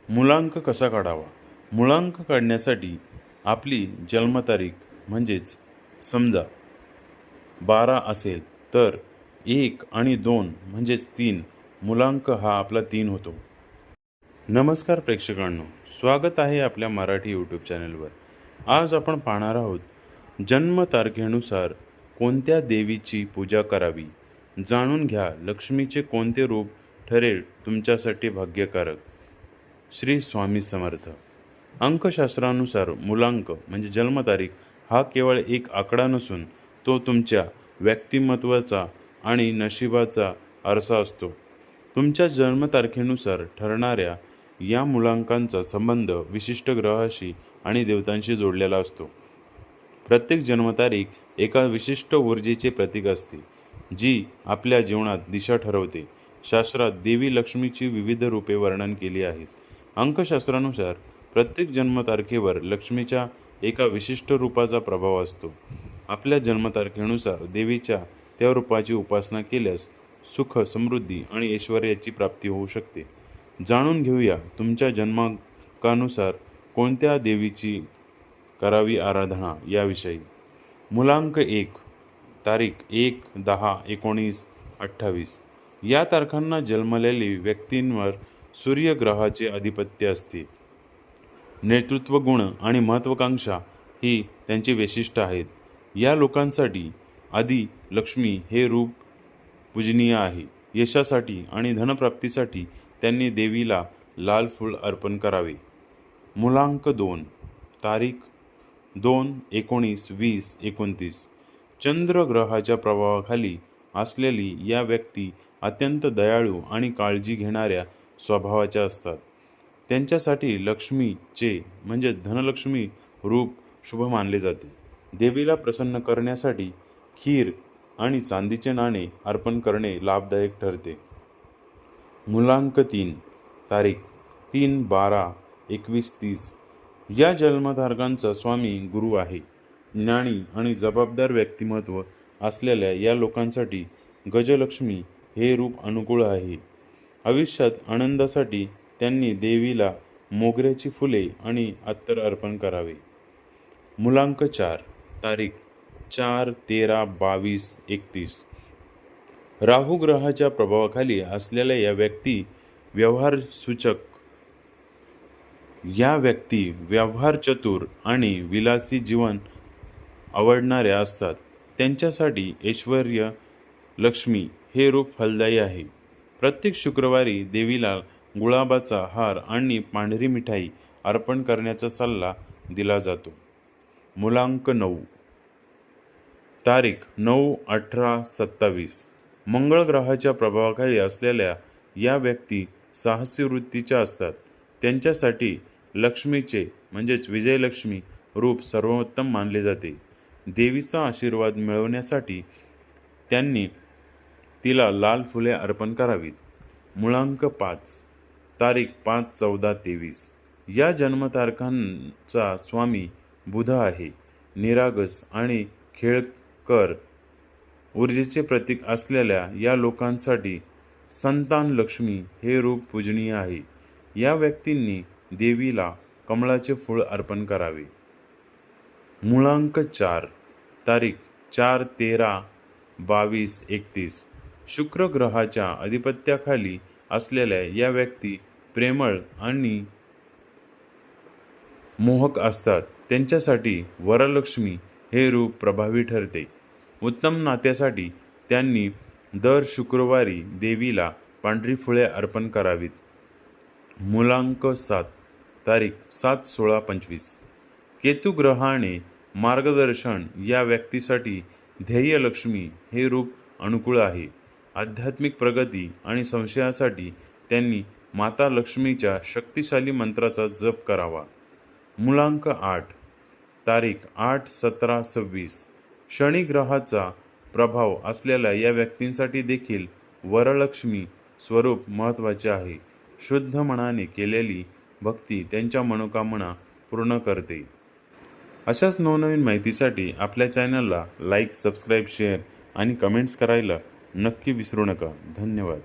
मुलांक कसा काढावा? मुलांक काढण्यासाठी आपली जन्मतारीख म्हणजेच समजा 12 असेल तर 1 आणि 2 म्हणजेच 3 मुलांक हा आपला 3 होतो. नमस्कार प्रेक्षकांनो, स्वागत आहे आपल्या मराठी यूट्यूब चॅनलवर. आज आपण पाहणार आहोत जन्मतारखेनुसार कोणत्या देवीची पूजा करावी. जाणून घ्या लक्ष्मीचे कोणते रूप ठरेल तुमच्यासाठी भाग्यकारक. श्री स्वामी समर्थ. अंकशास्त्रानुसार मुलांक म्हणजे जन्मतारीख हा केवळ एक आकडा नसून तो तुमच्या व्यक्तिमत्वाचा आणि नशिबाचा आरसा असतो. तुमच्या जन्मतारखेनुसार ठरणाऱ्या या मुलांकांचा संबंध विशिष्ट ग्रहाशी आणि देवतांशी जोडलेला असतो. प्रत्येक जन्मतारीख एका विशिष्ट ऊर्जेचे प्रतीक असते, जी आपल्या जीवनात दिशा ठरवते. शास्त्रात देवी लक्ष्मीची विविध रूपे वर्णन केली आहेत. अंकशास्त्रानुसार प्रत्येक जन्मतारखेवर लक्ष्मीच्या एका विशिष्ट रूपाचा प्रभाव असतो. आपल्या जन्मतारखेनुसार देवीच्या त्या रूपाची उपासना केल्यास सुख, समृद्धी आणि ऐश्वर्याची प्राप्ती होऊ शकते. जाणून घेऊया तुमच्या जन्मांकानुसार कोणत्या देवीची करावी आराधना याविषयी. मुलांक 1, तारीख 1, 10, 19, 28 या तारखांना जन्मलेली व्यक्तींवर सूर्यग्रहाचे आधिपत्य असते. नेतृत्व गुण आणि महत्त्वाकांक्षा ही त्यांची वैशिष्ट्य आहेत. या लोकांसाठी आदि लक्ष्मी हे रूप पूजनीय आहे. यशासाठी आणि धनप्राप्तीसाठी त्यांनी देवीला लाल फूल अर्पण करावे. मुलांक 2, तारीख 2, 19, 20, 29 चंद्रग्रहाच्या प्रभावाखाली असलेली या व्यक्ती अत्यंत दयाळू आणि काळजी घेणाऱ्या स्वभावाच्या असतात. त्यांच्यासाठी लक्ष्मीचे म्हणजे धनलक्ष्मी रूप शुभ मानले जाते. देवीला प्रसन्न करण्यासाठी खीर आणि चांदीचे नाणे अर्पण करणे लाभदायक ठरते. मुलांक 3, तारीख 3, 12, 21, 30 या जन्मतारखांचा स्वामी गुरु आहे. ज्ञानी आणि जबाबदार व्यक्तिमत्व असलेल्या या लोकांसाठी गजलक्ष्मी हे रूप अनुकूल आहे. आयुष्यात आनंदासाठी त्यांनी देवीला मोगऱ्याची फुले आणि अत्तर अर्पण करावे. मुलांक 4, तारीख 4, 13, 22, 31 राहू ग्रहाच्या प्रभावाखाली असलेल्या या व्यक्ती व्यवहार चतुर आणि विलासी जीवन आवडणाऱ्या असतात. त्यांच्यासाठी ऐश्वर्य लक्ष्मी हे रूप फलदायी आहे. प्रत्येक शुक्रवारी देवीला गुलाबाचा हार आणि पांढरी मिठाई अर्पण करण्याचा सल्ला दिला जातो. मुलांक 9, तारीख 9, 18, 27 मंगळ ग्रहाच्या प्रभावाखाली असलेल्या या व्यक्ती साहसी वृत्तीच्या असतात. त्यांच्यासाठी लक्ष्मीचे म्हणजेच विजयलक्ष्मी रूप सर्वोत्तम मानले जाते. देवीचा आशीर्वाद मिळवण्यासाठी त्यांनी तिला लाल फुले अर्पण करावीत. मुलांक 5, तारीख 5, 14, 23 या जन्मतारखांचा स्वामी बुध आहे. निरागस आणि खेळकर ऊर्जेचे प्रतीक असलेल्या या लोकांसाठी संतान लक्ष्मी हे रूप पूजनीय आहे. या व्यक्तींनी देवीला कमळाचे फूल अर्पण करावे. मुलांक 4, तारीख 4, 13, 22, 31 शुक्र ग्रहाच्या आधिपत्याखाली असलेल्या या व्यक्ती प्रेमळ आणि मोहक असतात. त्यांच्यासाठी वरलक्ष्मी हे रूप प्रभावी ठरते. उत्तम नात्यासाठी त्यांनी दर शुक्रवारी देवीला पांढरी फुले अर्पण करावीत. मुलांक 7, तारीख 7, 16, 25 केतू ग्रहाने मार्गदर्शन या व्यक्तीसाठी ध्येयलक्ष्मी हे रूप अनुकूल आहे. आध्यात्मिक प्रगती आणि संशयासाठी त्यांनी माता लक्ष्मीच्या शक्तिशाली मंत्राचा जप करावा. मुलांक 8, तारीख 8, 17, 26 शनी ग्रहाचा प्रभाव असलेल्या या व्यक्तींसाठी देखील वरलक्ष्मी स्वरूप महत्त्वाचे आहे. शुद्ध मनाने केलेली भक्ती त्यांच्या मनोकामना पूर्ण करते. अशाच नवनवीन माहितीसाठी आपल्या चॅनलला लाईक, सबस्क्राईब, शेअर आणि कमेंट्स करायला नक्की विसरू नका. धन्यवाद.